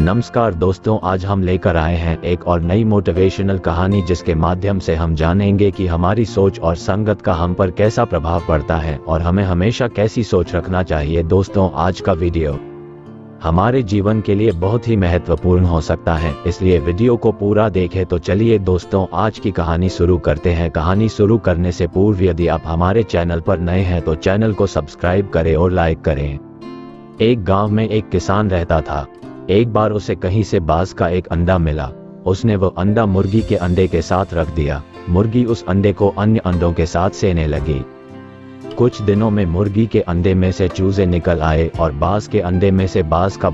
नमस्कार दोस्तों, आज हम लेकर आए हैं एक और नई मोटिवेशनल कहानी जिसके माध्यम से हम जानेंगे कि हमारी सोच और संगत का हम पर कैसा प्रभाव पड़ता है और हमें हमेशा कैसी सोच रखना चाहिए। दोस्तों, आज का वीडियो हमारे जीवन के लिए बहुत ही महत्वपूर्ण हो सकता है, इसलिए वीडियो को पूरा देखें। तो चलिए दोस्तों, आज की कहानी शुरू करते हैं। कहानी शुरू करने से पूर्व यदि आप हमारे चैनल पर नए हैं तो चैनल को सब्सक्राइब करें और लाइक करें। एक गांव में एक किसान रहता था। एक बार उसे कहीं से बाज का एक अंडा मिला। उसने वो अंडा मुर्गी के अंडे के साथ रख दिया। मुर्गी उस अंडे को अन्य अंडों के साथ सेने लगी। कुछ दिनों में मुर्गी के अंडे में से चूजे निकल आए और बाज के अंडे में से बाज का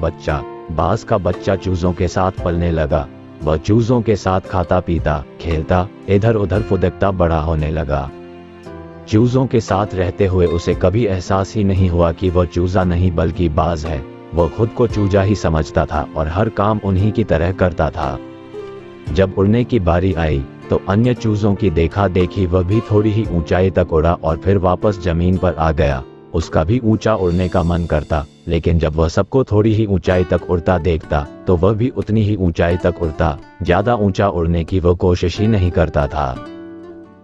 बच्चा चूजों के साथ पलने लगा। वह चूजों के साथ खाता पीता खेलता इधर उधर फुदकता बड़ा होने लगा। चूजों के साथ रहते हुए उसे कभी एहसास ही नहीं हुआ कि वह चूजा नहीं बल्कि बाज है। वह खुद को चूजा ही समझता था और हर काम उन्हीं की तरह करता था। जब उड़ने की बारी आई तो अन्य चूजों की देखा देखी वह भी थोड़ी ही ऊंचाई तक उड़ा और फिर वापस जमीन पर आ गया। उसका भी ऊंचा उड़ने का मन करता, लेकिन जब वह सबको थोड़ी ही ऊंचाई तक उड़ता देखता तो वह भी उतनी ही ऊंचाई तक उड़ता। ज्यादा ऊंचा उड़ने की वह कोशिश ही नहीं करता था।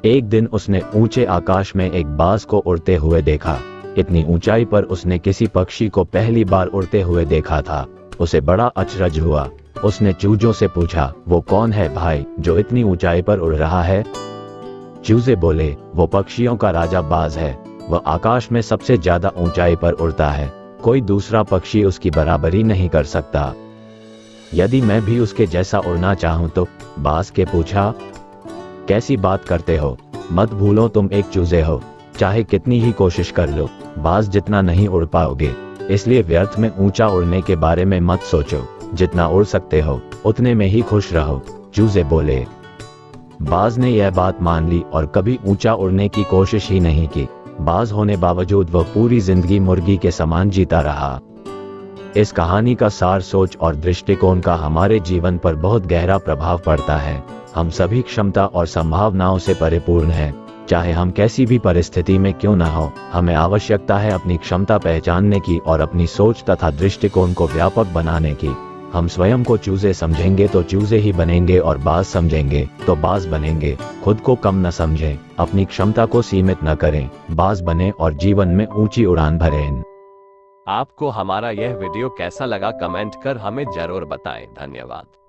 एक दिन उसने ऊंचे आकाश में एक बाज को उड़ते हुए देखा। इतनी ऊंचाई पर उसने किसी पक्षी को पहली बार उड़ते हुए देखा था। उसे बड़ा अचरज हुआ। उसने चूजों से पूछा, वो कौन है भाई जो इतनी ऊंचाई पर उड़ रहा है? चूजे बोले, वो पक्षियों का राजा बाज है। वह आकाश में सबसे ज्यादा ऊंचाई पर उड़ता है। कोई दूसरा पक्षी उसकी बराबरी नहीं कर सकता। यदि मैं भी उसके जैसा उड़ना चाहूं तो? बाज के पूछा। कैसी बात करते हो? मत भूलो तुम एक चूजे हो। चाहे कितनी ही कोशिश कर लो, बाज जितना नहीं उड़ पाओगे। इसलिए व्यर्थ में ऊंचा उड़ने के बारे में मत सोचो। जितना उड़ सकते हो उतने में ही खुश रहो। चूजे बोले। बाज ने यह बात मान ली और कभी ऊंचा उड़ने की कोशिश ही नहीं की। बाज होने बावजूद वह पूरी जिंदगी मुर्गी के समान जीता रहा। इस कहानी का सार सोच और दृष्टिकोण का हमारे जीवन पर बहुत गहरा प्रभाव पड़ता है। हम सभी क्षमता और संभावनाओं से परिपूर्ण हैं। चाहे हम कैसी भी परिस्थिति में क्यों न हो, हमें आवश्यकता है अपनी क्षमता पहचानने की और अपनी सोच तथा दृष्टिकोण को व्यापक बनाने की। हम स्वयं को चूजे समझेंगे तो चूजे ही बनेंगे और बाज समझेंगे तो बाज बनेंगे। खुद को कम न समझें, अपनी क्षमता को सीमित न करें, बाज बने और जीवन में ऊंची उड़ान भरें। आपको हमारा यह वीडियो कैसा लगा कमेंट कर हमें जरूर बताएं। धन्यवाद।